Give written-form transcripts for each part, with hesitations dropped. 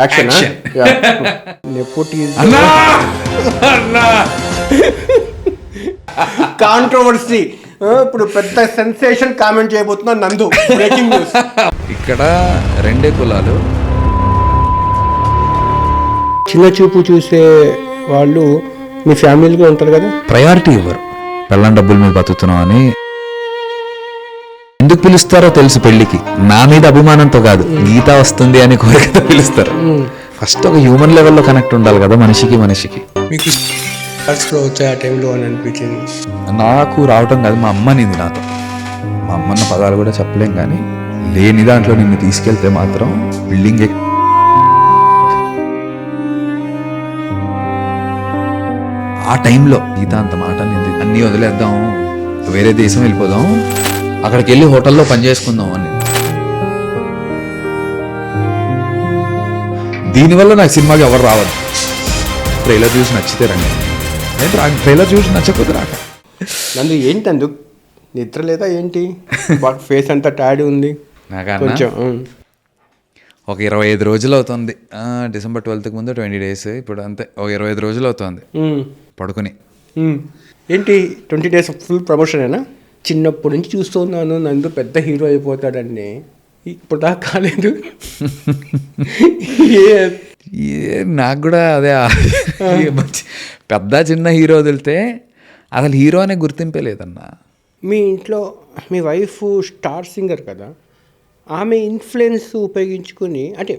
Action nepotism controversy. ఇప్పుడు పెద్ద sensation comment చేయబోతున్నా నందు. Breaking news. ఇక్కడ రెండే కులాలు. చిన్న చూపు చూసే వాళ్ళు మీ ఫ్యామిలీలో ఉంటారు కదా, ప్రయారిటీ ఇవ్వరు. పెళ్ళం డబ్బుల మీద బతుకుతున్నాం అని ఎందుకు పిలుస్తారో తెలుసు. పెళ్లికి నా మీద అభిమానంతో కాదు, గీత వస్తుంది అని కోరికతో పిలుస్తారు. ఫస్ట్ ఒక హ్యూమన్ లెవెల్లో కనెక్ట్ ఉండాలి కదా మనిషికి మనిషికి. మీకు వచ్చే ఆ టైంలో అని అనిపించింది? నాకు రావటం కాదు, మా అమ్మ నింది నాతో. మా అమ్మన్న పదాలు కూడా చెప్పలేం, కానీ లేని దాంట్లో నిన్ను తీసుకెళ్తే మాత్రం బిల్డింగ్ ఆ టైంలో గీత అంత మాట నింది. అన్నీ వదిలేద్దాం, వేరే దేశం వెళ్ళిపోదాం, అక్కడికి వెళ్ళి హోటల్లో పని చేసుకుందాం అని. దీనివల్ల నాకు సినిమాకి ఎవరు రావద్దు. ట్రైలర్ చూసి నచ్చితే రండి, ట్రైలర్ చూసి నచ్చకపోతే రాక. నందు ఏంటి అందు నిద్ర లేదా ఏంటి? ఫేస్ అంతా టైర్డ్ ఉంది. కొంచెం ఒక 25 రోజులు అవుతుంది. డిసెంబర్ 12th ముందు 20 days, ఇప్పుడు అంతే ఒక 25 రోజులు అవుతుంది పడుకుని. ఏంటి 20 days ఫుల్ ప్రమోషనేనా? చిన్నప్పటి నుంచి చూస్తున్నాను నందు పెద్ద హీరో అయిపోతాడని, ఇప్పుడు దాకా కాలేదు. నాకు కూడా అదే పెద్ద చిన్న హీరో వదిలితే అసలు హీరో అనే గుర్తింపే లేదన్నా. మీ ఇంట్లో మీ వైఫ్ స్టార్ సింగర్ కదా, ఆమె ఇన్ఫ్లుయెన్స్ ఉపయోగించుకొని, అంటే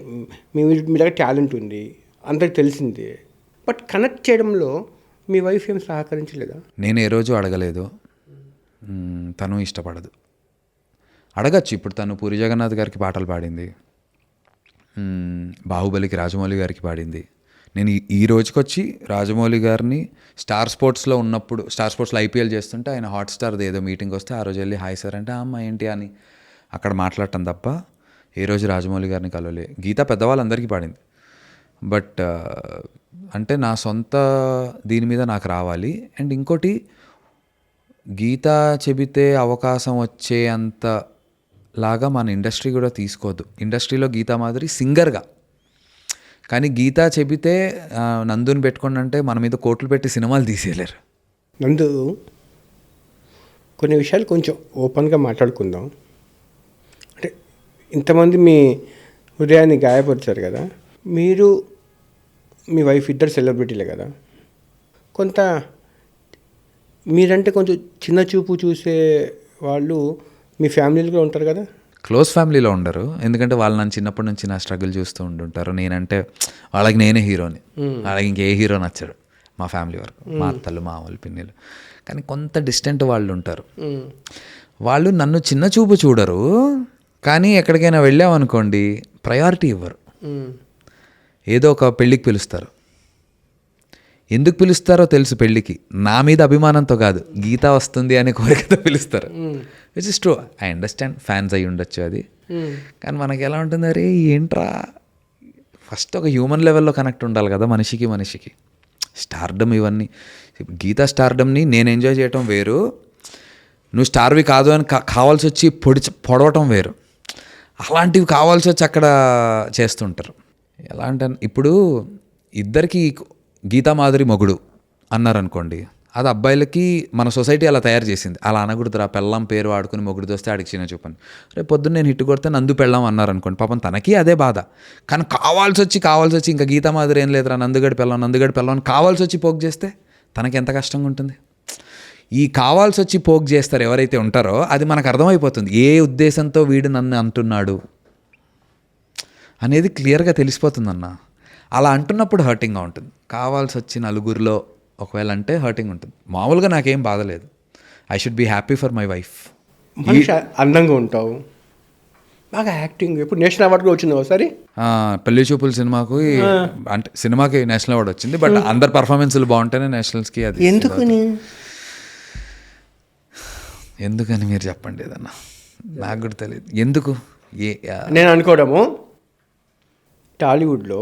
మీ దగ్గర టాలెంట్ ఉంది అందరికి తెలిసిందే, బట్ కనెక్ట్ చేయడంలో మీ వైఫ్ ఏం సహకరించలేదా? నేను ఏ రోజు అడగలేదు, తను ఇష్టపడదు. అడగచ్చు. ఇప్పుడు తను పూరి జగన్నాథ్ గారికి పాటలు పాడింది, బాహుబలికి రాజమౌళి గారికి పాడింది. నేను ఈ రోజుకి వచ్చి రాజమౌళి గారిని స్టార్ స్పోర్ట్స్లో ఉన్నప్పుడు, స్టార్ స్పోర్ట్స్లో IPL చేస్తుంటే ఆయన హాట్స్టార్ది ఏదో మీటింగ్ వస్తే ఆ రోజు వెళ్ళి హాయ్ సార్ అంటే అమ్మ ఏంటి అని అక్కడ మాట్లాడటం తప్ప ఏ రోజు రాజమౌళి గారిని కలవలే. గీత పెద్దవాళ్ళందరికీ పాడింది, బట్ అంటే నా సొంత దీని మీద నాకు రావాలి. అండ్ ఇంకోటి, గీత చెబితే అవకాశం వచ్చే అంత లాగా మన ఇండస్ట్రీ కూడా తీసుకోవద్దు. ఇండస్ట్రీలో గీతా మాదిరి సింగర్గా, కానీ గీత చెబితే నందుని పెట్టుకోండి అంటే మన మీద కోట్లు పెట్టి సినిమాలు తీసేయలేరు. నందు, కొన్ని విషయాలు కొంచెం ఓపెన్గా మాట్లాడుకుందాం. అంటే ఇంతమంది మీ హృదయాన్ని గాయపరిచారు కదా, మీరు మీ వైఫ్ ఇద్దరు సెలబ్రిటీలే కదా, కొంత మీరంటే కొంచెం చిన్న చూపు చూసే వాళ్ళు మీ ఫ్యామిలీలో ఉంటారు కదా. క్లోజ్ ఫ్యామిలీలో ఉండరు, ఎందుకంటే వాళ్ళు నన్ను చిన్నప్పటి నుంచి నా స్ట్రగుల్ చూస్తూ ఉంటుంటారు. నేనంటే వాళ్ళకి నేనే హీరోని, వాళ్ళకి ఇంకే హీరో నచ్చడు మా ఫ్యామిలీ వరకు, మా అత్తలు మా వాళ్ళు పిన్నిలు. కానీ కొంత డిస్టెంట్ వాళ్ళు ఉంటారు, వాళ్ళు నన్ను చిన్న చూపు చూడరు, కానీ ఎక్కడికైనా వెళ్ళామనుకోండి ప్రయారిటీ ఇవ్వరు. ఏదో ఒక పెళ్ళికి పిలుస్తారు. ఎందుకు పిలుస్తారో తెలుసు. పెళ్ళికి నా మీద అభిమానంతో కాదు, గీత వస్తుంది అనే కోరికతో పిలుస్తారు. Which is true, I understand, fans అయ్యి ఉండొచ్చు అది. కానీ మనకి ఎలా ఉంటుంది, అరే ఏంట్రా, ఫస్ట్ ఒక హ్యూమన్ లెవెల్లో కనెక్ట్ ఉండాలి కదా మనిషికి మనిషికి. స్టార్డమ్ ఇవన్నీ, గీత స్టార్డమ్ని నేను ఎంజాయ్ చేయటం వేరు, నువ్వు స్టార్వి కాదు అని కావాల్సి వచ్చి పొడవటం వేరు. అలాంటివి కావాల్సి వచ్చి అక్కడ చేస్తుంటారు. ఎలా అంటే, ఇప్పుడు ఇద్దరికి గీతా మాధురి మొగుడు అన్నారనుకోండి, అది అబ్బాయిలకి మన సొసైటీ అలా తయారు చేసింది. అలా అనకూడదురా, పెళ్ళం పేరు వాడుకుని మొగుడు దోస్తే ఆడికి చిన్న చూపని. రేపు పొద్దున్న నేను హిట్ కొడితే నందు పెళ్ళం అన్నారనుకోండి, పాపం తనకి అదే బాధ. కానీ కావాల్సి వచ్చి ఇంకా గీతా మాధురి ఏం లేదురా, నందుగడి పెళ్ళం అని కావాల్సి వచ్చి పోక్ చేస్తే తనకి ఎంత కష్టంగా ఉంటుంది. ఈ కావాల్సి వచ్చి పోక్ చేస్తారు ఎవరైతే ఉంటారో, అది మనకు అర్థమైపోతుంది ఏ ఉద్దేశంతో వీడు నన్ను అంటున్నాడు అనేది క్లియర్గా తెలిసిపోతుంది అన్న. అలా అంటున్నప్పుడు హర్టింగ్గా ఉంటుంది. కావాల్సి వచ్చి నలుగురిలో ఒకవేళ అంటే హర్టింగ్ ఉంటుంది. మామూలుగా నాకేం బాధలేదు. I should be happy for my wife. మనిషి అందంగా ఉంటావు, బాగా యాక్టింగ్. ఇప్పుడు నేషనల్ అవార్డు కూడా వచ్చింది ఒకసారి. పెళ్లి చూపుల సినిమాకు, అంటే సినిమాకి నేషనల్ అవార్డు వచ్చింది, బట్ అందరు పర్ఫార్మెన్స్లు బాగుంటేనే నేషనల్స్కి అది. ఎందుకని మీరు చెప్పండి ఏదన్నా, నాకు కూడా తెలియదు ఎందుకు. నేను అనుకోవడము, టాలీవుడ్లో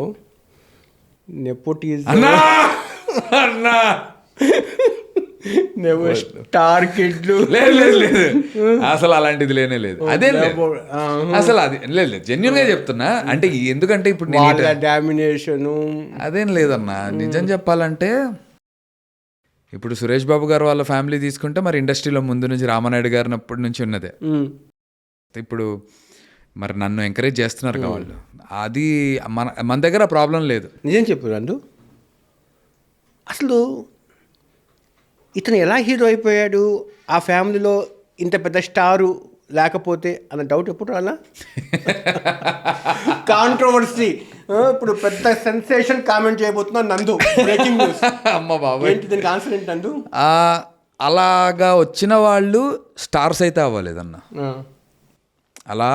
నెపోటిజం స్టార్ కిడ్లు లేదు లేదు లేదు అసలు అలాంటిది లేనే లేదు. అదే లేదు అసలు, అది లేదు లేదు జెన్యున్ గా చెప్తున్నా. అంటే ఎందుకంటే ఇప్పుడు నేను డామినేషన్ అదేం లేదన్నా. నిజం చెప్పాలంటే ఇప్పుడు సురేష్ బాబు గారు వాళ్ళ ఫ్యామిలీ తీసుకుంటే మరి ఇండస్ట్రీలో ముందు నుంచి రామానాయుడు గారిని అప్పటి నుంచి ఉన్నదే. ఇప్పుడు మరి నన్ను ఎంకరేజ్ చేస్తున్నారు వాళ్ళు, అది మన దగ్గర ప్రాబ్లం లేదు. నిజం చెప్పు నందు, అసలు ఇతను ఎలా హీరో అయిపోయాడు, ఆ ఫ్యామిలీలో ఇంత పెద్ద స్టారు లేకపోతే అన్న డౌట్ ఎప్పుడు రాలా? కాంట్రవర్సీ, ఇప్పుడు పెద్ద సెన్సేషన్ కామెంట్ చేయబోతున్నాను నందు, బ్రేకింగ్ న్యూస్. అమ్మ బాబు, ఏంటి దీనికి ఆన్సర్ ఏంటి నందు? అలాగా వచ్చిన వాళ్ళు స్టార్స్ అయితే అవ్వలేదన్న. అలా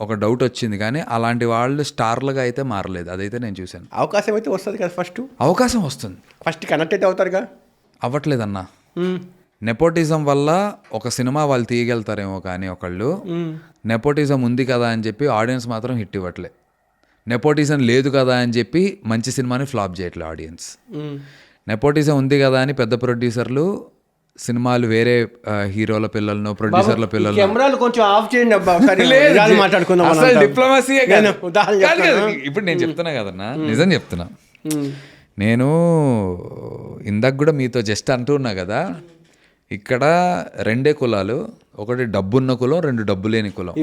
ఒక డౌట్ వచ్చింది, కానీ అలాంటి వాళ్ళు స్టార్లుగా అయితే మారలేదు. అదైతే నేను చూశాను. అవకాశం అయితే వస్తుంది కదా, ఫస్ట్ అవకాశం వస్తుంది, ఫస్ట్ కనెక్ట్ అయితే అవుతారుగా. అవ్వట్లేదన్నా. నెపోటిజం వల్ల ఒక సినిమా వాళ్ళు తీయగలుగుతారేమో, కానీ ఒకళ్ళు నెపోటిజం ఉంది కదా అని చెప్పి ఆడియన్స్ మాత్రం హిట్ ఇవ్వట్లే. నెపోటిజం లేదు కదా అని చెప్పి మంచి సినిమాని ఫ్లాప్ చేయట్లే ఆడియన్స్. నెపోటిజం ఉంది కదా అని పెద్ద ప్రొడ్యూసర్లు సినిమాలు వేరే హీరోల పిల్లలను, ప్రొడ్యూసర్ల పిల్లలు, కెమెరాలు కొంచెం ఆఫ్ చేయండి అబ్బా, మాట్లాడుకుందాం. డిప్లొమసీ ఇప్పుడు నేను చెప్తున్నా కదన్నా, నిజం చెప్తున్నా. నేను ఇందాక కూడా మీతో జస్ట్ అంటున్నా కదా, ఇక్కడ రెండే కులాలు, ఒకటి డబ్బున్న కులం, రెండు డబ్బు లేని కులం.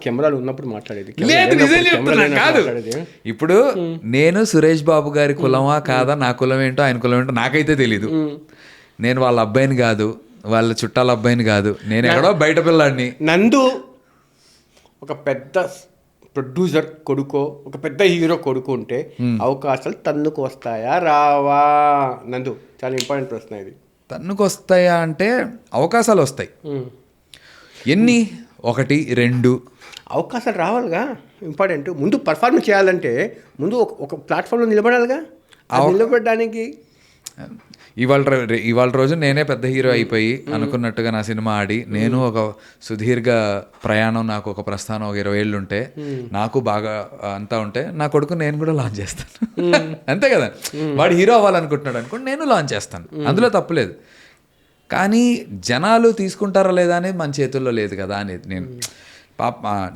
కెమెరాలు ఉన్నప్పుడు మాట్లాడేది లేదు, నిజం చెప్తున్నా కాదు. ఇప్పుడు నేను సురేష్ బాబు గారి కులమా కాదా, నా కులం ఏంటో ఆయన కులం ఏంటో నాకైతే తెలీదు. నేను వాళ్ళ అబ్బాయిని కాదు, వాళ్ళ చుట్టాల అబ్బాయిని కాదు, నేను ఎక్కడో బయట పిల్లాడిని. నందు ఒక పెద్ద ప్రొడ్యూసర్ కొడుకో, ఒక పెద్ద హీరో కొడుకు ఉంటే అవకాశాలు తన్నుకు వస్తాయా రావా? నందు, చాలా ఇంపార్టెంట్ ప్రశ్న ఇది. తన్నుకు వస్తాయా అంటే అవకాశాలు వస్తాయి. ఎన్ని? 1, 2 అవకాశాలు రావాలిగా. ఇంపార్టెంట్. ముందు పర్ఫార్మెన్స్ చేయాలంటే ముందు ఒక ప్లాట్ఫామ్లో నిలబడాలిగా. నిలబడడానికి ఇవాళ రోజు నేనే పెద్ద హీరో అయిపోయి అనుకున్నట్టుగా నా సినిమా ఆడి, నేను ఒక సుదీర్ఘ ప్రయాణం, నాకు ఒక ప్రస్థానం, ఒక 20 ఏళ్ళు ఉంటే, నాకు బాగా అంతా ఉంటే, నా కొడుకు నేను కూడా లాంచ్ చేస్తాను. అంతే కదా. వాడు హీరో అవ్వాలనుకుంటున్నాడు అనుకోండి, నేను లాంచ్ చేస్తాను, అందులో తప్పులేదు. కానీ జనాలు తీసుకుంటారా లేదా అనేది మన చేతుల్లో లేదు కదా అనేది. నేను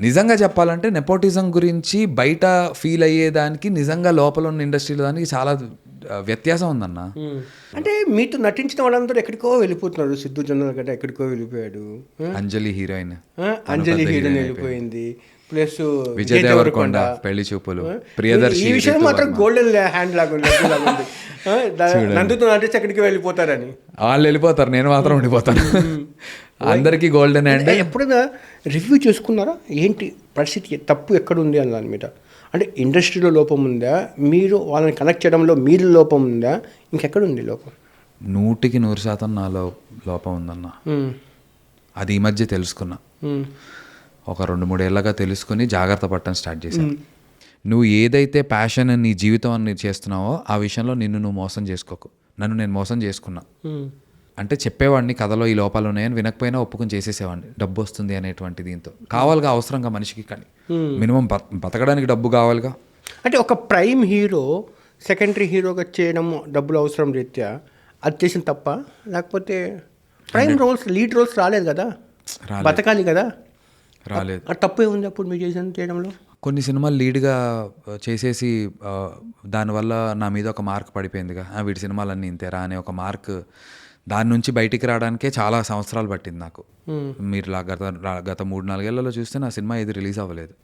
నిజంగా చెప్పాలంటే నెపోటిజం గురించి బయట ఫీల్ అయ్యేదానికి నిజంగా లోపల ఉన్న ఇండస్ట్రీలో దానికి చాలా వ్యత్యాసం ఉందన్న. అంటే మీతో నటించిన వాళ్ళందరూ ఎక్కడికో వెళ్ళిపోతున్నారు. సిద్ధు జొన్నల గడ్డ ఎక్కడికో వెళ్ళిపోయాడు, అంజలి హీరోయిన్ వెళ్ళిపోయింది, ప్లస్ విజయ్ దేవరకొండ పెళ్లి చూపులు, ప్రియదర్శి. ఈ విషయం మాత్రం గోల్డెన్ హ్యాండ్ లాగా ఉంది. నందుతో నటించి ఎక్కడికి వెళ్ళిపోతారని వాళ్ళు వెళ్ళిపోతారు, నేను మాత్రం ఉండిపోతాను. అందరికీ గోల్డెన్ హ్యాండ్. ఎప్పుడైనా రివ్యూ చేసుకున్నారా ఏంటి పరిస్థితి, తప్పు ఎక్కడుంది అని దాని మీద? అంటే ఇండస్ట్రీలో లోపం ఉందా, మీరు వాళ్ళని కనెక్ట్ చేయడంలో మీరు లోపం ఉందా, ఇంకెక్కడుంది లోపం? 100% నాలో లోపం ఉందన్న. అది ఈ మధ్య తెలుసుకున్నా. ఒక 2-3 ఏళ్ళగా తెలుసుకుని జాగ్రత్త పడటం స్టార్ట్ చేశాను. నువ్వు ఏదైతే ప్యాషన్ నీ జీవితం అని చేస్తున్నావో ఆ విషయంలో నువ్వు మోసం చేసుకోకు. నన్ను నేను మోసం చేసుకున్నా. అంటే చెప్పేవాడిని కథలో ఈ లోపాలు ఉన్నాయని, వినకపోయినా ఒప్పుకొని చేసేసేవాడిని, డబ్బు వస్తుంది అనేటువంటి దీంతో. కావాలిగా, అవసరంగా మనిషికి, కానీ మినిమం బతకడానికి డబ్బు కావాలిగా. అంటే ఒక ప్రైమ్ హీరో సెకండరీ హీరోగా చేయడం డబ్బులు అవసరం రీత్యా అది చేసిన తప్ప, లేకపోతే ప్రైమ్ రోల్స్, లీడ్ రోల్స్ రాలేదు కదా, బతకాలి కదా, రాలేదు. తప్పే ఉంది అప్పుడు మీరు చేయడంలో? కొన్ని సినిమాలు లీడ్గా చేసేసి దానివల్ల నా మీద ఒక మార్క్ పడిపోయిందిగా, వీడి సినిమాలన్నీ ఇంతేరా అనే ఒక మార్క్. దాని నుంచి బయటికి రావడానికే చాలా సంవత్సరాలు పట్టింది నాకు. మీరు గత 3-4 ఏళ్లలో చూస్తే నా సినిమా ఏది రిలీజ్ అవ్వలేదు,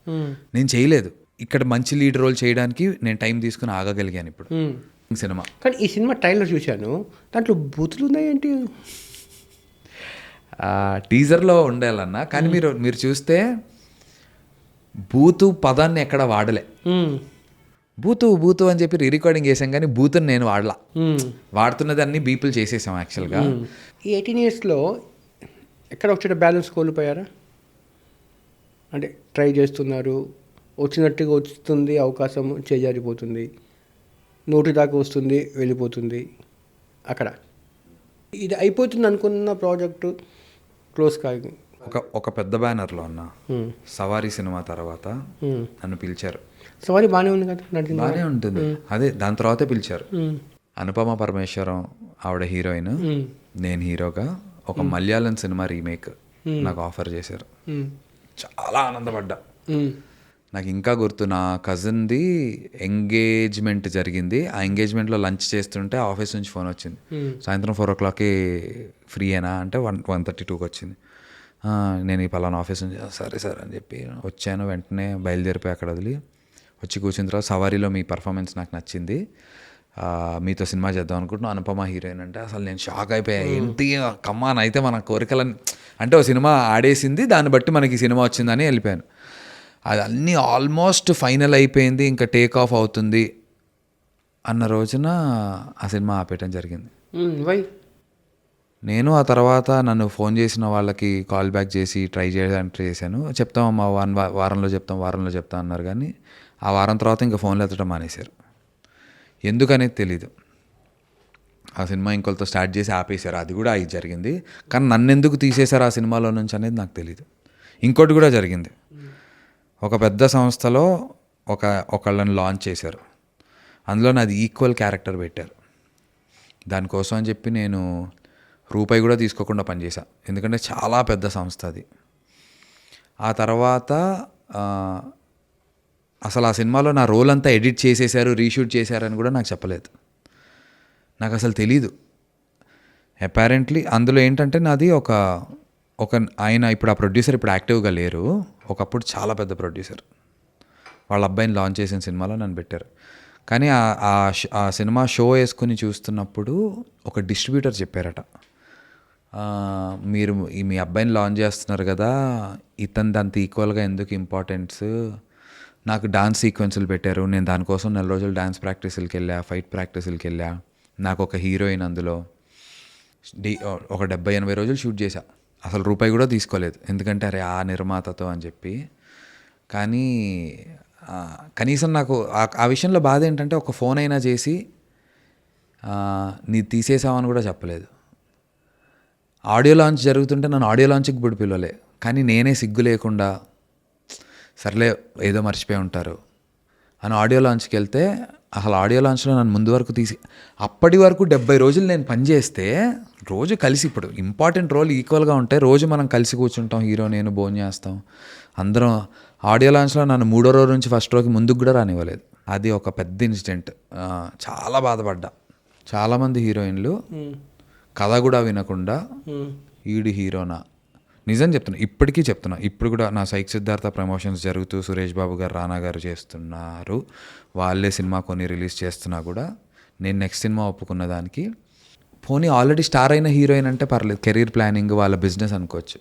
నేను చేయలేదు. ఇక్కడ మంచి లీడ్ రోల్ చేయడానికి నేను టైం తీసుకుని ఆగగలిగాను ఇప్పుడు సినిమా. కానీ ఈ సినిమా ట్రైలర్ చూశాను, దాంట్లో బూతులు ఉన్నాయేంటి? టీజర్లో ఉండేయాలన్నా, కానీ మీరు చూస్తే బూతు పదాన్ని ఎక్కడ వాడలే. బూతు అని చెప్పి రికార్డింగ్ చేసాం, కానీ బూతుని నేను వాడలా. వాడుతున్నది అన్ని బీపుల్ చేసేసాం యాక్చువల్గా. ఈ 18 ఇయర్స్లో ఎక్కడ వచ్చే బ్యాలెన్స్ కోల్పోయారా? అంటే ట్రై చేస్తున్నారు, వచ్చినట్టుగా వస్తుంది, అవకాశం చేజారిపోతుంది, నోటి దాకా వస్తుంది, వెళ్ళిపోతుంది. అక్కడ ఇది అయిపోతుంది అనుకున్న ప్రాజెక్టు క్లోజ్ కాదు. ఒక పెద్ద బ్యానర్లో అన్న సవారీ సినిమా తర్వాత నన్ను పిలిచారు. సవారీ బాగానే ఉంది కదా, బాగానే ఉంటుంది. అదే దాని తర్వాతే పిలిచారు. అనుపమ పరమేశ్వరం ఆవిడ హీరోయిన్, నేను హీరోగా ఒక మలయాళం సినిమా రీమేక్ నాకు ఆఫర్ చేశారు. చాలా ఆనందపడ్డా. నాకు ఇంకా గుర్తు, నా కజిన్ది ఎంగేజ్మెంట్ జరిగింది. ఆ ఎంగేజ్మెంట్లో లంచ్ చేస్తుంటే ఆఫీస్ నుంచి ఫోన్ వచ్చింది, సాయంత్రం 4 o'clockకి ఫ్రీ అయినా అంటే 1:32కి వచ్చింది. నేను ఈ పలానా ఆఫీస్ నుంచి, సరే సార్ అని చెప్పి వచ్చాను. వెంటనే బయలుదేరిపోయి అక్కడ వదిలి వచ్చి కూర్చున్న తర్వాత, సవారీలో మీ పర్ఫార్మెన్స్ నాకు నచ్చింది, మీతో సినిమా చేద్దాం అనుకుంటున్నాను, అనుపమ హీరోయిన్ అంటే అసలు నేను షాక్ అయిపోయా. ఏంటి కమ్మాన్, అయితే మన కోరికలని అంటే ఓ సినిమా ఆడేసింది, దాన్ని బట్టి మనకి సినిమా వచ్చిందని వెళ్ళిపోయాను. అది అన్నీ ఆల్మోస్ట్ ఫైనల్ అయిపోయింది, ఇంకా టేక్ ఆఫ్ అవుతుంది అన్న రోజున ఆ సినిమా ఆపేయటం జరిగింది. వై? నేను ఆ తర్వాత నన్ను ఫోన్ చేసిన వాళ్ళకి కాల్ బ్యాక్ చేసి ట్రై చేయడానికి ట్రై చేశాను. చెప్తామమ్మా, వారంలో చెప్తాం అన్నారు. కానీ ఆ వారం తర్వాత ఇంకా ఫోన్లు ఎత్తడం మానేశారు. ఎందుకనేది తెలీదు. ఆ సినిమా ఇంకొకరితో స్టార్ట్ చేసి ఆపేశారు, అది కూడా అయి జరిగింది. కానీ నన్ను ఎందుకు తీసేశారు ఆ సినిమాలో నుంచి అనేది నాకు తెలీదు. ఇంకోటి కూడా జరిగింది. ఒక పెద్ద సంస్థలో ఒకళ్ళని లాంచ్ చేశారు, అందులో నాది ఈక్వల్ క్యారెక్టర్ పెట్టారు. దానికోసం అని చెప్పి నేను రూపాయి కూడా తీసుకోకుండా పనిచేశా, ఎందుకంటే చాలా పెద్ద సంస్థ అది. ఆ తర్వాత అసలు ఆ సినిమాలో నా రోల్ అంతా ఎడిట్ చేసేసారు, రీషూట్ చేశారని కూడా నాకు చెప్పలేదు. నాకు అసలు తెలీదు. అపారెంట్లీ అందులో ఏంటంటే నాది ఒక ఆయన, ఇప్పుడు ఆ ప్రొడ్యూసర్ ఇప్పుడు యాక్టివ్గా లేరు, ఒకప్పుడు చాలా పెద్ద ప్రొడ్యూసర్, వాళ్ళ అబ్బాయిని లాంచ్ చేసిన సినిమాలో నన్ను పెట్టారు. కానీ ఆ సినిమా షో వేసుకుని చూస్తున్నప్పుడు ఒక డిస్ట్రిబ్యూటర్ చెప్పారట, మీరు మీ అబ్బాయిని లాంచ్ చేస్తున్నారు కదా, ఇతను అంత ఈక్వల్గా ఎందుకు ఇంపార్టెన్స్, నాకు డాన్స్ సీక్వెన్సులు పెట్టారు, నేను దానికోసం 4 రోజులు డాన్స్ ప్రాక్టీసులకి వెళ్ళా, ఫైట్ ప్రాక్టీసులకి వెళ్ళా, నాకు ఒక హీరోయిన్ అందులో ఒక 70-80 రోజులు షూట్ చేశా, అసలు రూపాయి కూడా తీసుకోలేదు, ఎందుకంటే అరే ఆ నిర్మాతతో అని చెప్పి. కానీ కనీసం నాకు ఆ విషయంలో బాధ ఏంటంటే ఒక ఫోన్ అయినా చేసి నీ తీసేసామని కూడా చెప్పలేదు. ఆడియో లాంచ్ జరుగుతుంటే నన్ను ఆడియో లాంచ్కి ఇప్పుడు పిలవలే, కానీ నేనే సిగ్గు లేకుండా సర్లే ఏదో మర్చిపోయి ఉంటారు అని ఆడియో లాంచ్కి వెళ్తే, అసలు ఆడియో లాంచ్లో నన్ను ముందు వరకు అప్పటి వరకు 70 రోజులు నేను పనిచేస్తే, రోజు కలిసి, ఇప్పుడు ఇంపార్టెంట్ రోల్ ఈక్వల్గా ఉంటే రోజు మనం కలిసి కూర్చుంటాం, హీరో నేను భోజనం చేస్తాం అందరం. ఆడియో లాంచ్లో నన్ను 3వ రోజు నుంచి ఫస్ట్ రోజుకి ముందుకు కూడా రానివ్వలేదు. అది ఒక పెద్ద ఇన్సిడెంట్. చాలా బాధపడ్డా. చాలామంది హీరోయిన్లు కథ కూడా వినకుండా ఈడు హీరోనా, నిజం చెప్తున్నా, ఇప్పటికీ చెప్తున్నా, ఇప్పుడు కూడా నా సైక్ సిద్ధార్థ ప్రమోషన్స్ జరుగుతూ సురేష్ బాబు గారు, రానా గారు చేస్తున్నారు, వాళ్ళే సినిమా కొన్ని రిలీజ్ చేస్తున్నా కూడా నేను నెక్స్ట్ సినిమా ఒప్పుకున్న దానికి, పోనీ ఆల్రెడీ స్టార్ అయిన హీరోయిన్ అంటే పర్లేదు, కెరీర్ ప్లానింగ్ వాళ్ళ బిజినెస్ అనుకోవచ్చు.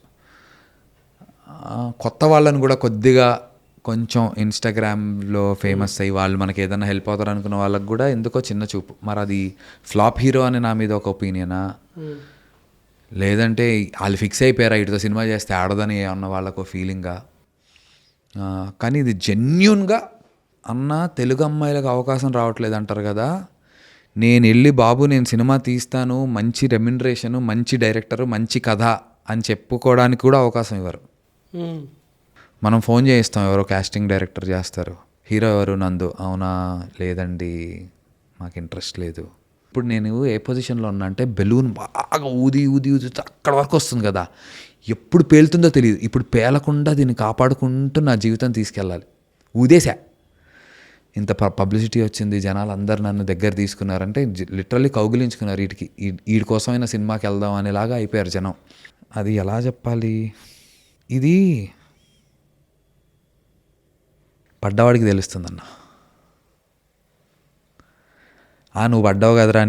కొత్త వాళ్ళని కూడా కొంచెం ఇన్స్టాగ్రామ్లో ఫేమస్ అయ్యి వాళ్ళు మనకి ఏదైనా హెల్ప్ అవుతారు అనుకున్న వాళ్ళకి కూడా ఎందుకో చిన్న చూపు. మరి అది ఫ్లాప్ హీరో అని నా మీద ఒక ఒపీనియనా, లేదంటే వాళ్ళు ఫిక్స్ అయిపోయారా ఇటుతో సినిమా చేస్తే ఆడదని అన్న వాళ్ళకు ఫీలింగా. కానీ ఇది జెన్యూన్గా అన్న తెలుగు అమ్మాయిలకు అవకాశం రావట్లేదు అంటారు కదా, నేను వెళ్ళి బాబు నేను సినిమా తీస్తాను, మంచి రెమ్యునరేషను, మంచి డైరెక్టరు, మంచి కథ అని చెప్పుకోవడానికి కూడా అవకాశం ఇవ్వరు. మనం ఫోన్ చేయిస్తాం, ఎవరో కాస్టింగ్ డైరెక్టర్ చేస్తారు, హీరో ఎవరు, నందు, అవునా, లేదండి మాకు ఇంట్రెస్ట్ లేదు. ఇప్పుడు నేను ఏ పొజిషన్లో ఉన్నా అంటే, బెలూన్ బాగా ఊది అక్కడ వరకు వస్తుంది కదా, ఎప్పుడు పేలుతుందో తెలియదు. ఇప్పుడు పేలకుండా దీన్ని కాపాడుకుంటూ నా జీవితం తీసుకెళ్ళాలి. ఊదేశా, ఇంత పబ్లిసిటీ వచ్చింది, జనాలు అందరు నన్ను దగ్గర తీసుకున్నారంటే లిటరల్లీ కౌగిలించుకున్నారు, వీడి కోసమైనా సినిమాకి వెళ్దాం అనేలాగా అయిపోయారు జనం. అది ఎలా చెప్పాలి, ఇది పడ్డవాడికి తెలుస్తుందన్న. నువ్వు పడ్డావు కదరా,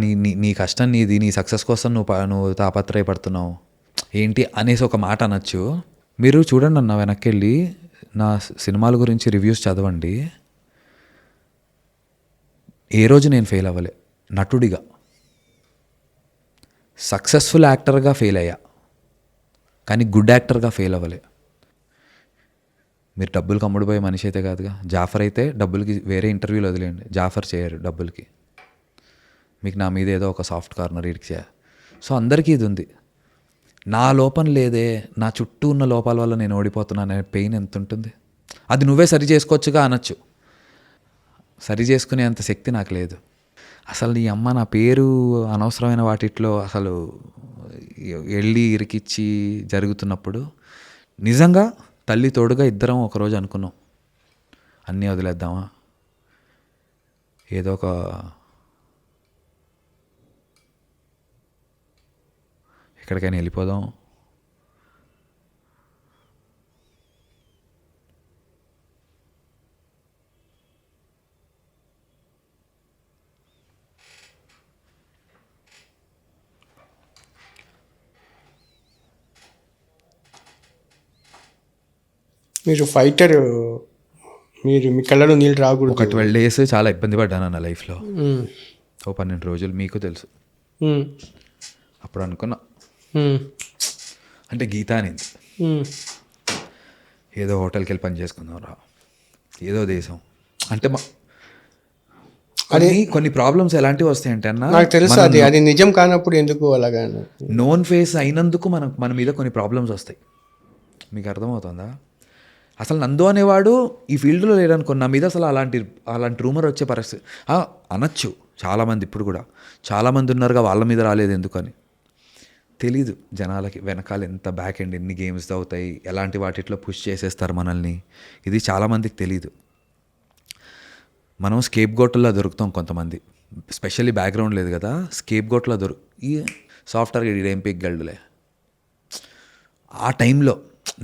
నీ కష్టం నీది, నీ సక్సెస్ కోసం నువ్వు తాపత్రయపడుతున్నావు ఏంటి అనేసి ఒక మాట అనొచ్చు. మీరు చూడండి అన్న, వెనక్కి వెళ్ళి నా సినిమాల గురించి రివ్యూస్ చదవండి. ఏ రోజు నేను ఫెయిల్ అవ్వలే నటుడిగా. సక్సెస్ఫుల్ యాక్టర్గా ఫెయిల్ అయ్యా, కానీ గుడ్ యాక్టర్గా ఫెయిల్ అవ్వలే. మీరు డబ్బులు కమ్ముడిపోయే మనిషి అయితే కాదుగా. జాఫర్ అయితే డబ్బులకి వేరే ఇంటర్వ్యూలు వదిలేయండి, జాఫర్ చేయరు డబ్బులకి. మీకు నా మీద ఏదో ఒక సాఫ్ట్ కార్నర్ ఇడికి చేయాలి. సో అందరికీ ఇది ఉంది. నా లోపం లేదే, నా చుట్టూ ఉన్న లోపాల వల్ల నేను ఓడిపోతున్నాను అనే పెయిన్ ఎంత ఉంటుంది. అది నువ్వే సరి చేసుకోవచ్చుగా అనొచ్చు, సరి చేసుకునే అంత శక్తి నాకు లేదు. అసలు నీ అమ్మ నా పేరు అనవసరమైన వాటిట్లో అసలు వెళ్ళి ఇరికిచ్చి జరుగుతున్నప్పుడు నిజంగా తల్లి తోడుగా ఇద్దరం ఒకరోజు అనుకున్నాం, అన్నీ వదిలేద్దామా, ఏదో ఒక ఎక్కడికైనా వెళ్ళిపోదాం, మీరు ఫైటర్, మీరు మీ కళ్ళలో నీళ్ళు రాకూడదు. ఒక 12 days చాలా ఇబ్బంది పడ్డాను నా లైఫ్లో. మ్మ్. ఓ 12 రోజులు మీకు తెలుసు. మ్మ్. అప్పుడు అనుకున్నా, మ్మ్. అంటే గీత అనేది మ్మ్. ఏదో హోటల్కి వెళ్ళి పని చేసుకుందాం రా, ఏదో దేశం అంటే కొన్ని ప్రాబ్లమ్స్ ఎలాంటివి వస్తాయంటే అన్న, నాకు తెలుసు అది నిజం కానప్పుడు ఎందుకు అలాగా నోన్ ఫేస్ అయినందుకు మన మీద కొన్ని ప్రాబ్లమ్స్ వస్తాయి. మీకు అర్థమవుతుందా? అసలు నందు అనేవాడు ఈ ఫీల్డ్లో లేడనుకో, నా మీద అసలు అలాంటి రూమర్ వచ్చే పరిస్థితి అనొచ్చు. చాలామంది ఇప్పుడు కూడా చాలామంది ఉన్నారుగా, వాళ్ళ మీద రాలేదు ఎందుకని తెలీదు జనాలకి. వెనకాల ఎంత బ్యాక్ ఎండ్, ఎన్ని గేమ్స్ అవుతాయి, ఎలాంటి వాటిట్లో పుష్ చేసేస్తారు మనల్ని, ఇది చాలామందికి తెలీదు. మనం స్కేప్ గోట్లా దొరుకుతాం కొంతమంది, స్పెషల్లీ బ్యాక్గ్రౌండ్ లేదు కదా, స్కేప్ గోట్లా ఈ సాఫ్ట్వేర్ ఇడేం పిగ్గల్డులే. ఆ టైంలో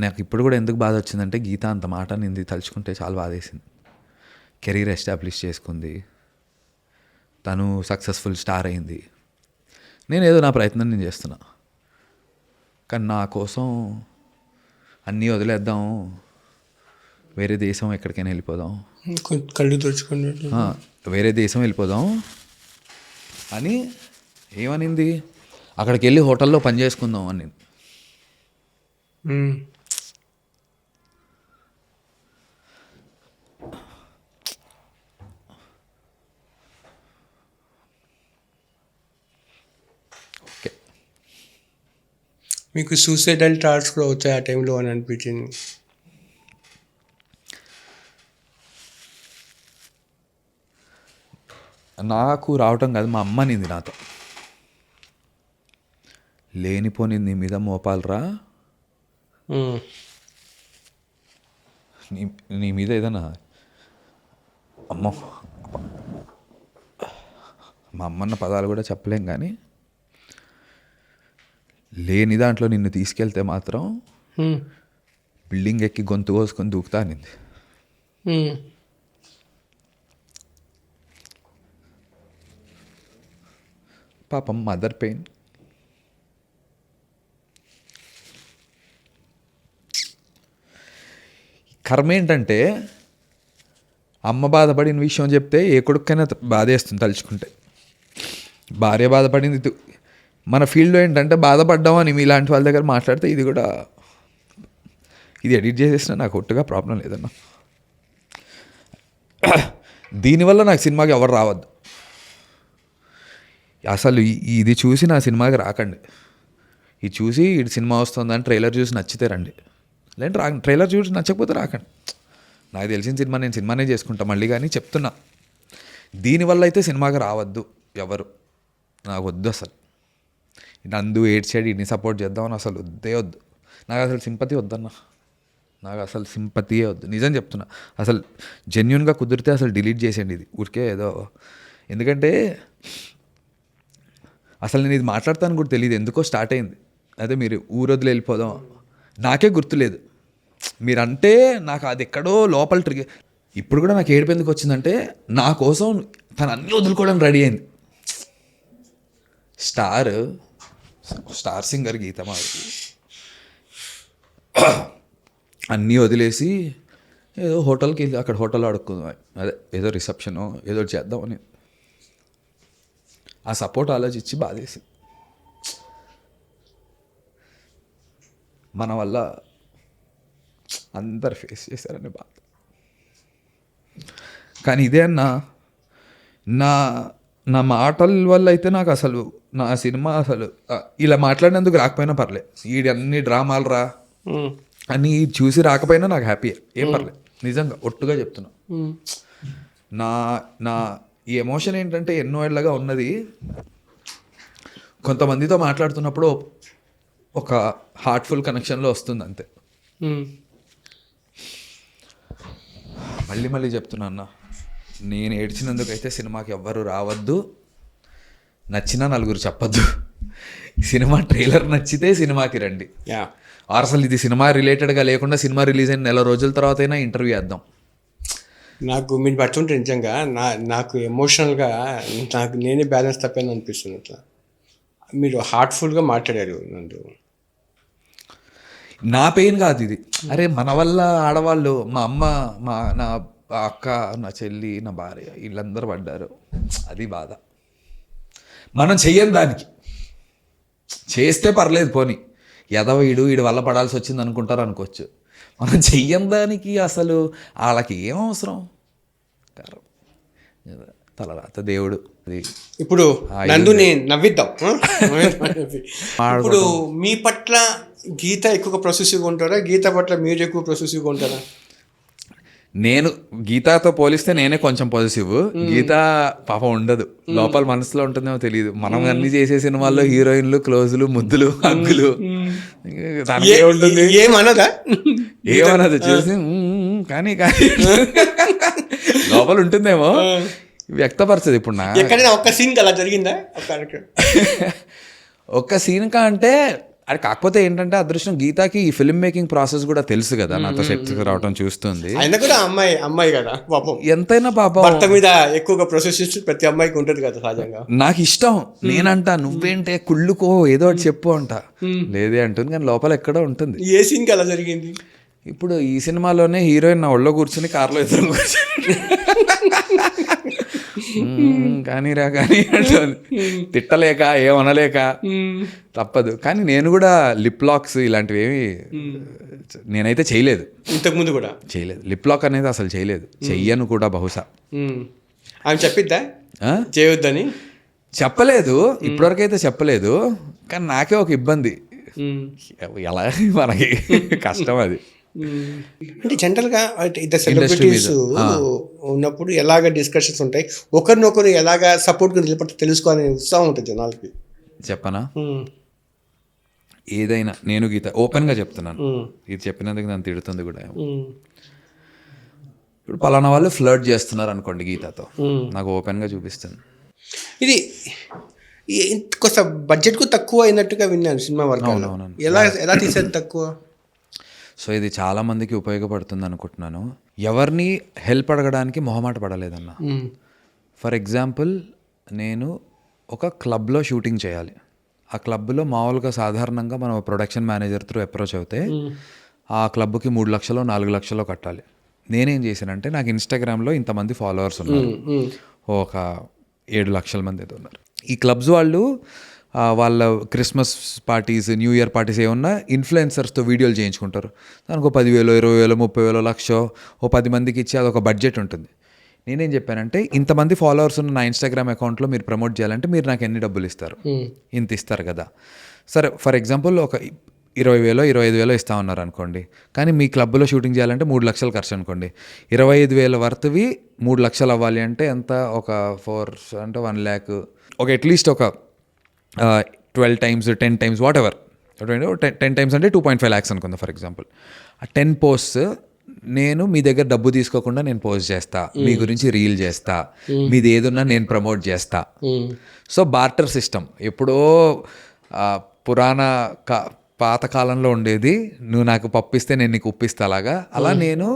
నాకు ఇప్పుడు కూడా ఎందుకు బాధ వచ్చిందంటే, గీత అంత మాట నింది తలుచుకుంటే చాలా బాధ వేసింది. కెరీర్ ఎస్టాబ్లిష్ చేసుకుంది, తను సక్సెస్ఫుల్ స్టార్ అయింది, నేను ఏదో నా ప్రయత్నం నేను చేస్తున్నా. కానీ నా కోసం అన్నీ వదిలేద్దాం, వేరే దేశం ఎక్కడికైనా వెళ్ళిపోదాం, కళ్ళు తుడుచుకుని వేరే దేశం వెళ్ళిపోదాం అని ఏమనింది, అక్కడికి వెళ్ళి హోటల్లో పని చేసుకుందాం అని. ఓకే, మీకు సూసైడల్ థాట్స్ కూడా వచ్చాయి ఆ టైంలో అని అనిపించింది? నాకు రావటం కాదు, మా అమ్మ నింది నాతో, లేనిపోని నీ మీద మోపాలరా, నీ మీద ఏదైనా అమ్మో, మా అమ్మన్న పదాలు కూడా చెప్పలేం, కానీ లేని దాంట్లో నిన్ను తీసుకెళ్తే మాత్రం బిల్డింగ్ ఎక్కి గొంతు కోసుకొని దూకుతా అనింది. పాపం మదర్ పెయిన్. కర్మ ఏంటంటే, అమ్మ బాధపడిన విషయం చెప్తే ఏ కొడుకైనా బాధేస్తుంది తలుచుకుంటే. భార్య బాధపడింది, మన ఫీల్డ్లో ఏంటంటే బాధపడ్డామని మీలాంటి వాళ్ళ దగ్గర మాట్లాడితే ఇది ఎడిట్ చేసేసినా నాకు ఒట్టుగా ప్రాబ్లం లేదన్నా. దీనివల్ల నాకు సినిమాకి ఎవరు రావద్దు. అసలు ఇది చూసి నా సినిమాకి రాకండి. ఇది చూసి ఇది సినిమా వస్తుందని ట్రైలర్ చూసి నచ్చితే రండి, లేదంటే ట్రైలర్ చూసి నచ్చకపోతే రాకండి. నాకు తెలిసిన సినిమా నేను సినిమానే చేసుకుంటా మళ్ళీ, కానీ చెప్తున్నా, దీనివల్ల అయితే సినిమాకి రావద్దు ఎవరు, నాకు వద్దు. అసలు నందు ఏడ్చాడు, ఇన్ని సపోర్ట్ చేద్దామని అసలు వద్దు. నాకు అసలు సింపతి వద్దన్నా, నాకు అసలు సింపతియే వద్దు. నిజం చెప్తున్నా, అసలు జెన్యున్గా కుదిరితే అసలు డిలీట్ చేసేయండి ఇది, ఊరికే ఏదో. ఎందుకంటే అసలు నేను ఇది మాట్లాడతాను కూడా తెలియదు, ఎందుకో స్టార్ట్ అయింది. అదే మీరు ఊరొదిలి వెళ్ళిపోదాం, నాకే గుర్తులేదు. మీరంటే నాకు అది ఎక్కడో లోపల ట్రిగర్. ఇప్పుడు కూడా నాకు ఏడుపు ఎందుకు వచ్చిందంటే, నా కోసం తను అన్నీ వదులుకోవడానికి రెడీ అయింది. స్టార్ సింగర్ గీత మాధురి అన్నీ వదిలేసి ఏదో హోటల్కి వెళ్ళి అక్కడ హోటల్లో అడుక్కుందాం, అదే ఏదో రిసెప్షను ఏదో చేద్దామని. ఆ సపోర్ట్ ఆలోచించి బాధేసి, మన వల్ల అందరు ఫేస్ చేశారని బాధ. కానీ ఇదే అన్నా, నా మాటల వల్ల అయితే నాకు అసలు నా సినిమా అసలు ఇలా మాట్లాడినందుకు రాకపోయినా పర్లేదు, వీడి అన్ని డ్రామాలు రా అని చూసి రాకపోయినా నాకు హ్యాపీ, ఏం పర్లేదు. నిజంగా ఒట్టుగా చెప్తున్నా. నా ఈ ఎమోషన్ ఏంటంటే ఎన్నో ఏళ్ళగా ఉన్నది. కొంతమందితో మాట్లాడుతున్నప్పుడు ఒక హార్ట్ఫుల్ కనెక్షన్లో వస్తుంది అంతే. మళ్ళీ మళ్ళీ చెప్తున్నా అన్న, నేను ఏడ్చినందుకైతే సినిమాకి ఎవ్వరు రావద్దు, నచ్చినా నలుగురు చెప్పద్దు. సినిమా ట్రైలర్ నచ్చితే సినిమాకి రండి. అసలు ఇది సినిమా రిలేటెడ్గా లేకుండా సినిమా రిలీజ్ అయిన నెల రోజుల తర్వాత అయినా ఇంటర్వ్యూ వేద్దాం. నాకు మీరు పట్టుంటే నిజంగా నాకు ఎమోషనల్గా నేనే బ్యాలెన్స్ తప్పాను అనిపిస్తుంది. అట్లా మీరు హార్ట్ఫుల్గా మాట్లాడారు నందు. నా పెయిన్ కాదు ఇది. అరే మన వల్ల ఆడవాళ్ళు, మా అమ్మ, నా అక్క, నా చెల్లి, నా భార్య వీళ్ళందరూ పడ్డారు. అది బాధ. మనం చెయ్యం దానికి. చేస్తే పర్లేదు, పోనీ ఎదవ వీడి వల్ల పడాల్సి వచ్చింది అనుకుంటారు, అనుకోవచ్చు. మనం చెయ్యం దానికి అసలు వాళ్ళకి ఏం అవసరం? తలరాత దేవుడు. ఇప్పుడు నందుని నవ్విద్దాం. ఇప్పుడు మీ పట్ల గీత ఎక్కువ ప్రొసెసివ్గా ఉంటారా, గీత పట్ల మీరు ఎక్కువ ప్రొసెసివ్గా ఉంటారా? నేను గీతాతో పోలిస్తే నేనే కొంచెం పొజిటివ్. గీత పాపం ఉండదు, లోపల మనసులో ఉంటుందేమో తెలియదు. మనం అన్ని చేసే సినిమాల్లో హీరోయిన్లు, క్లోజులు, ముద్దులు, హగ్గులు, ఏమన్నది చూసి కానీ లోపల ఉంటుందేమో, వ్యక్తపరచదు. ఇప్పుడు నా ఒక్క సీన్ అలా జరిగిందా? ఒక్క సీన్ అంటే అది కాకపోతే ఏంటంటే అదృష్టం, గీతాకి ఈ ఫిల్మ్ మేకింగ్ ప్రాసెస్ కూడా తెలుసు కదా, నాతో సెట్ రావటం చూస్తుంది. ఆయన కూడా అమ్మాయి కదా పాపం, ఎంతైనా పాపం భర్త మీద ఎక్కువగా ప్రొసెస్ ప్రతి అమ్మాయికి ఉంటుంది కదా సహజంగా. నాకు ఇష్టం, నేనంటా నువ్వేంటే కుళ్ళుకో ఏదో ఒకటి చెప్పు అంట, లేదే అంటుంది, కానీ లోపల ఎక్కడో ఉంటుంది. ఏ సీన్కి అలా జరిగింది? ఇప్పుడు ఈ సినిమాలోనే హీరోయిన్ నా ఒళ్ళో కూర్చుని కార్లో ఎదురు కూర్చుని కానీ అంటుంది, తిట్టలేక ఏమనలేక తప్పదు. కానీ నేను కూడా లిప్ లాక్స్ ఇలాంటివి ఏమి నేనైతే చేయలేదు, ఇంతకుముందు కూడా చేయలేదు. లిప్ లాక్ అనేది అసలు చేయలేదు, చెయ్యను కూడా. బహుశా ఆమె చెప్పిద్దా చేయొద్దని? చెప్పలేదు, ఇప్పటివరకైతే చెప్పలేదు. కానీ నాకే ఒక ఇబ్బంది, ఎలా మనకి కష్టం అది. అంటే జనరల్గా ఇద్దరు సెలబ్రిటీస్ ఉన్నప్పుడు ఎలాగ డిస్కషన్స్ ఉంటాయి, ఒకరినొకరు ఎలాగ సపోర్ట్గా నిలబడి తెలుసుకోవాలనే ఉత్సాహం ఉంటుంది జనాలకి. చెప్పనా, ఏదైనా నేను గీత ఓపెన్గా చెప్తున్నాను, ఇది చెప్పినందుకు నన్ను తిడుతుంది కూడా. ఇప్పుడు పలానా వాళ్ళు ఫ్లర్ట్ చేస్తున్నారు అనుకోండి గీతతో, నాకు ఓపెన్గా చూపిస్తుంది. ఇది కొంత బడ్జెట్కు తక్కువ అయినట్టుగా విన్నాను సినిమా వరకు. ఎలా తీసేది తక్కువ? సో ఇది చాలామందికి ఉపయోగపడుతుంది అనుకుంటున్నాను. ఎవరిని హెల్ప్ అడగడానికి మొహమాట పడలేదన్న. ఫర్ ఎగ్జాంపుల్, నేను ఒక క్లబ్లో షూటింగ్ చేయాలి. ఆ క్లబ్లో మామూలుగా సాధారణంగా మనం ప్రొడక్షన్ మేనేజర్ త్రూ అప్రోచ్ అవుతే ఆ క్లబ్కి 3 లక్షలు 4 లక్షలు కట్టాలి. నేనేం చేశానంటే, నాకు ఇన్స్టాగ్రామ్లో ఇంతమంది ఫాలోవర్స్ ఉన్నారు, ఒక 7 లక్షల మంది ఏదో ఉన్నారు. ఈ క్లబ్స్ వాళ్ళు వాళ్ళ Christmas parties, new year parties ఏమన్నా ఇన్ఫ్లుయెన్సర్స్తో వీడియోలు చేయించుకుంటారు. దానికి 10,000, 20,000, 30,000 లక్షో 10 మందికి ఇచ్చి అదొక బడ్జెట్ ఉంటుంది. నేనేం చెప్పానంటే, ఇంతమంది ఫాలోవర్స్ ఉన్న నా ఇన్స్టాగ్రామ్ అకౌంట్లో మీరు ప్రమోట్ చేయాలంటే మీరు నాకు ఎన్ని డబ్బులు ఇస్తారు? ఇంత ఇస్తారు కదా. సరే, ఫర్ ఎగ్జాంపుల్ ఒక 20,000, 25,000 ఇస్తా ఉన్నారు అనుకోండి. కానీ మీ క్లబ్లో షూటింగ్ చేయాలంటే 3 లక్షలు ఖర్చు అనుకోండి. 25,000 వర్త్వి 3 లక్షలు అవ్వాలి అంటే ఎంత? ఒక 4 అంటే 1 lakh, ఒక అట్లీస్ట్ ఒక 12 times, 10 times, what ever, 10 times అంటే 2.5 lakhs అనుకుందా ఫర్ ఎగ్జాంపుల్. ఆ 10 పోస్ట్స్ నేను మీ దగ్గర డబ్బు తీసుకోకుండా నేను పోస్ట్ చేస్తా, మీ గురించి రీల్ చేస్తా, మీది ఏదున్నా నేను ప్రమోట్ చేస్తా. సో బార్టర్ సిస్టమ్ ఎప్పుడో పురాణ పాతకాలంలో ఉండేది, నువ్వు నాకు పప్పిస్తే నేను నీకు ఉప్పిస్తా అలాగా. అలా నేను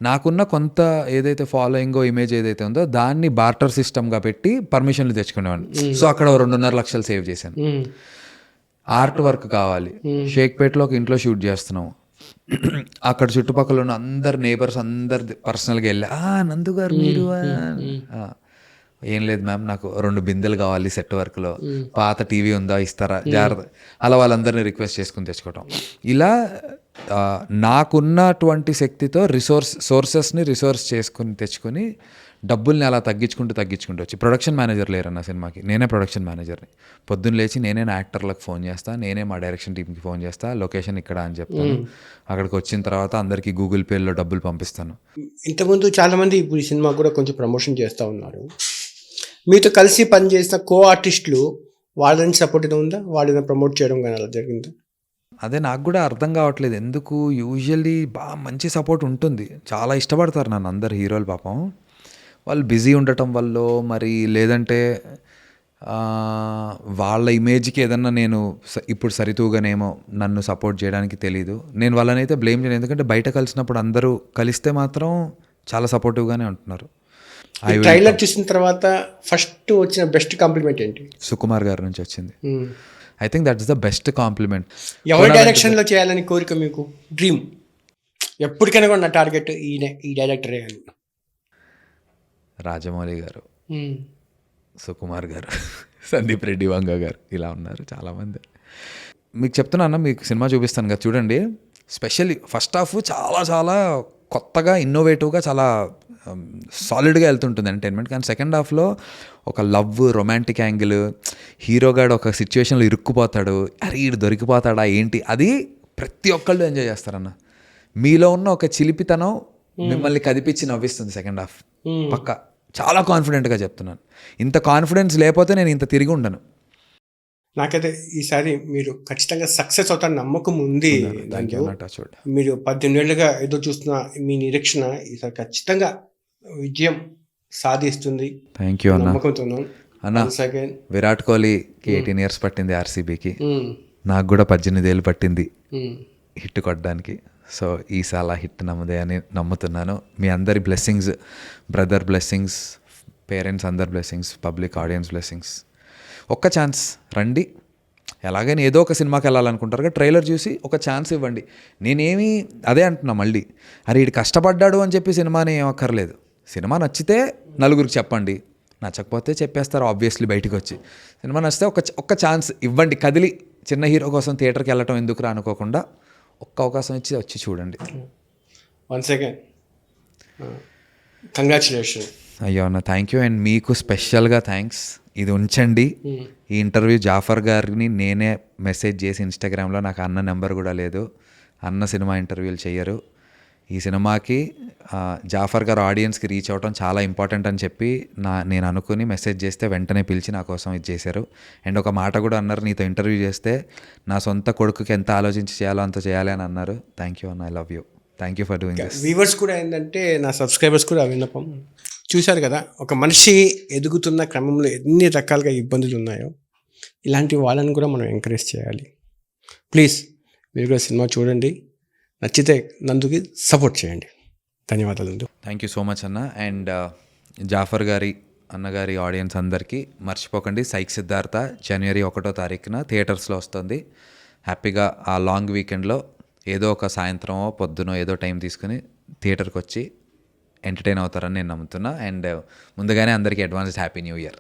నాకున్న కొంత ఏదైతే ఫాలోయింగో ఇమేజ్ ఏదైతే ఉందో దాన్ని బార్టర్ సిస్టమ్గా పెట్టి పర్మిషన్లు తెచ్చుకునేవాడిని. సో అక్కడ 2.5 లక్షలు సేవ్ చేశాను. ఆర్ట్ వర్క్ కావాలి, షేక్పేట్లో ఒక ఇంట్లో షూట్ చేస్తున్నాము. అక్కడ చుట్టుపక్కల ఉన్న అందరు నేబర్స్ అందరు పర్సనల్గా వెళ్ళి, నందు గారు మీరు, ఏం లేదు మ్యామ్, నాకు 2 బిందెలు కావాలి సెట్ వర్క్లో, పాత టీవీ ఉందా ఇస్తారా, జాగ్రత్త, అలా వాళ్ళందరినీ రిక్వెస్ట్ చేసుకుని తెచ్చుకోవటం. ఇలా నాకున్నటువంటి శక్తితో సోర్సెస్ని రిసోర్స్ చేసుకుని తెచ్చుకొని డబ్బుల్ని అలా తగ్గించుకుంటూ వచ్చి. ప్రొడక్షన్ మేనేజర్ లేరన్న సినిమాకి, నేనే ప్రొడక్షన్ మేనేజర్ని. పొద్దున్న లేచి నేనే నా యాక్టర్లకు ఫోన్ చేస్తా, నేనే మా డైరెక్షన్ టీమ్కి ఫోన్ చేస్తా, లొకేషన్ ఇక్కడ అని చెప్తాను. అక్కడికి వచ్చిన తర్వాత అందరికీ గూగుల్ పేలో డబ్బులు పంపిస్తాను. ఇంతకుముందు చాలామంది ఇప్పుడు ఈ సినిమా కూడా కొంచెం ప్రమోషన్ చేస్తూ ఉన్నారు. మీతో కలిసి పనిచేసిన కో ఆర్టిస్టులు వాళ్ళని సపోర్ట్ ఏదో ఉందా? వాళ్ళని ప్రమోట్ చేయడం కానీ అలా జరిగిందా? అదే నాకు కూడా అర్థం కావట్లేదు ఎందుకు. యూజువల్లీ బాగా మంచి సపోర్ట్ ఉంటుంది, చాలా ఇష్టపడతారు నన్ను అందరు హీరోలు. పాపం వాళ్ళు బిజీ ఉండటం వల్ల మరి లేదంటే వాళ్ళ ఇమేజ్కి ఏదన్నా నేను ఇప్పుడు సరితూగానేమో నన్ను సపోర్ట్ చేయడానికి తెలీదు. నేను వాళ్ళనైతే బ్లేమ్ చేయను, ఎందుకంటే బయట కలిసినప్పుడు అందరూ కలిస్తే మాత్రం చాలా సపోర్టివ్గానే ఉంటున్నారు. ట్రైలర్ చూసిన తర్వాత ఫస్ట్ వచ్చిన బెస్ట్ కాంప్లిమెంట్ ఏంటి? సుకుమార్ గారి నుంచి వచ్చింది. I think that is the best compliment. ఎవరి డైరెక్షన్లో చేయాలని కోరిక మీకు? డ్రీమ్ ఎప్పటికైనా కూడా నా టార్గెట్ ఈయనే, ఈ డైరెక్టరే అని. రాజమౌళి గారు, సుకుమార్ గారు, సందీప్ రెడ్డి వంగ గారు, ఇలా ఉన్నారు చాలామంది. మీకు చెప్తున్నా అన్న, మీకు సినిమా చూపిస్తాను కదా చూడండి. స్పెషల్లీ ఫస్ట్ హాఫ్ చాలా చాలా కొత్తగా ఇన్నోవేటివ్గా చాలా సాలిడ్గా వెళ్తుంటుంది ఎంటర్టైన్మెంట్. కానీ సెకండ్ హాఫ్లో ఒక లవ్ రొమాంటిక్ యాంగిల్, హీరోగాడు ఒక సిచ్యువేషన్లో ఇరుక్కుపోతాడు, అరే ఈడు దొరికిపోతాడా ఏంటి, అది ప్రతి ఒక్కళ్ళు ఎంజాయ్ చేస్తారన్న. మీలో ఉన్న ఒక చిలిపితనం మిమ్మల్ని కదిపించి నవ్విస్తుంది సెకండ్ హాఫ్ పక్కా. చాలా కాన్ఫిడెంట్గా చెప్తున్నాను. ఇంత కాన్ఫిడెన్స్ లేకపోతే నేను ఇంత తిరిగి ఉండను. నాకైతే ఈసారి మీరు ఖచ్చితంగా సక్సెస్ అవుతారని నమ్మకం ఉంది. మీరు 18 ఏళ్ళుగా ఏదో చూస్తున్న మీ నిరీక్షణ ఈసారి ఖచ్చితంగా విజయం సాధిస్తుంది. థ్యాంక్ యూ అన్న. నమ్మకంతో అన్న, విరాట్ కోహ్లీకి 18 years పట్టింది ఆర్సీబీకి, నాకు కూడా 18 ఏళ్ళు పట్టింది హిట్ కొట్టడానికి. సో ఈసారి హిట్ నమ్మదే అని నమ్ముతున్నాను. మీ అందరి బ్లెస్సింగ్స్, బ్రదర్ బ్లెస్సింగ్స్, పేరెంట్స్ అందరి బ్లెస్సింగ్స్, పబ్లిక్ ఆడియన్స్ బ్లెస్సింగ్స్. ఒక్క ఛాన్స్ రండి. ఎలాగైనా ఏదో ఒక సినిమాకి వెళ్ళాలనుకుంటారు కదా, ట్రైలర్ చూసి ఒక ఛాన్స్ ఇవ్వండి. నేనేమి అదే అంటున్నా మళ్ళీ, అరే వీడు కష్టపడ్డాడు అని చెప్పి సినిమాని ఏమక్కర్లేదు. సినిమా నచ్చితే నలుగురికి చెప్పండి, నచ్చకపోతే చెప్పేస్తారు ఆబ్వియస్లీ బయటికి వచ్చి. సినిమా నచ్చితే ఒక్క ఛాన్స్ ఇవ్వండి. కదిలి చిన్న హీరో కోసం థియేటర్కి వెళ్ళటం ఎందుకురా అనుకోకుండా ఒక్క అవకాశం ఇచ్చి వచ్చి చూడండి. Once again congratulation. అయ్యో అన్న, థ్యాంక్ యూ. అండ్ మీకు స్పెషల్గా థ్యాంక్స్. ఇది ఉంచండి ఈ ఇంటర్వ్యూ. జాఫర్ గారిని నేనే మెసేజ్ చేసి ఇన్స్టాగ్రామ్లో, నాకు అన్న నెంబర్ కూడా లేదు, అన్న సినిమా ఇంటర్వ్యూలు చెయ్యరు. ఈ సినిమాకి జాఫర్ గారు ఆడియన్స్కి రీచ్ అవ్వడం చాలా ఇంపార్టెంట్ అని చెప్పి నేను అనుకుని మెసేజ్ చేస్తే వెంటనే పిలిచి నా కోసం ఇది చేశారు. అండ్ ఒక మాట కూడా అన్నారు, నీతో ఇంటర్వ్యూ చేస్తే నా సొంత కొడుకుకి ఎంత ఆలోచించి చేయాలో అంత చేయాలి అని అన్నారు. థ్యాంక్ యూ అన్న, I love you. Thank you for doing this. Viewers కూడా ఏంటంటే, నా సబ్స్క్రైబర్స్ కూడా విన్నపం, చూశారు కదా ఒక మనిషి ఎదుగుతున్న క్రమంలో ఎన్ని రకాలుగా ఇబ్బందులు ఉన్నాయో, ఇలాంటి వాళ్ళని కూడా మనం ఎంకరేజ్ చేయాలి. ప్లీజ్ మీరు కూడా సినిమా చూడండి, నచ్చితే నందుకి సపోర్ట్ చేయండి. ధన్యవాదాలు నందు. థ్యాంక్ యూ సో మచ్ అన్న. అండ్ జాఫర్ గారి అన్నగారి ఆడియన్స్ అందరికీ మర్చిపోకండి, సైక్ సిద్ధార్థ January 1వ తారీఖున థియేటర్స్లో వస్తుంది. హ్యాపీగా ఆ లాంగ్ వీకెండ్లో ఏదో ఒక సాయంత్రమో పొద్దునో ఏదో టైం తీసుకుని థియేటర్కి వచ్చి ఎంటర్టైన్ అవుతారని నేను నమ్ముతున్నా. అండ్ ముందుగానే అందరికీ అడ్వాన్స్డ్ హ్యాపీ న్యూ ఇయర్.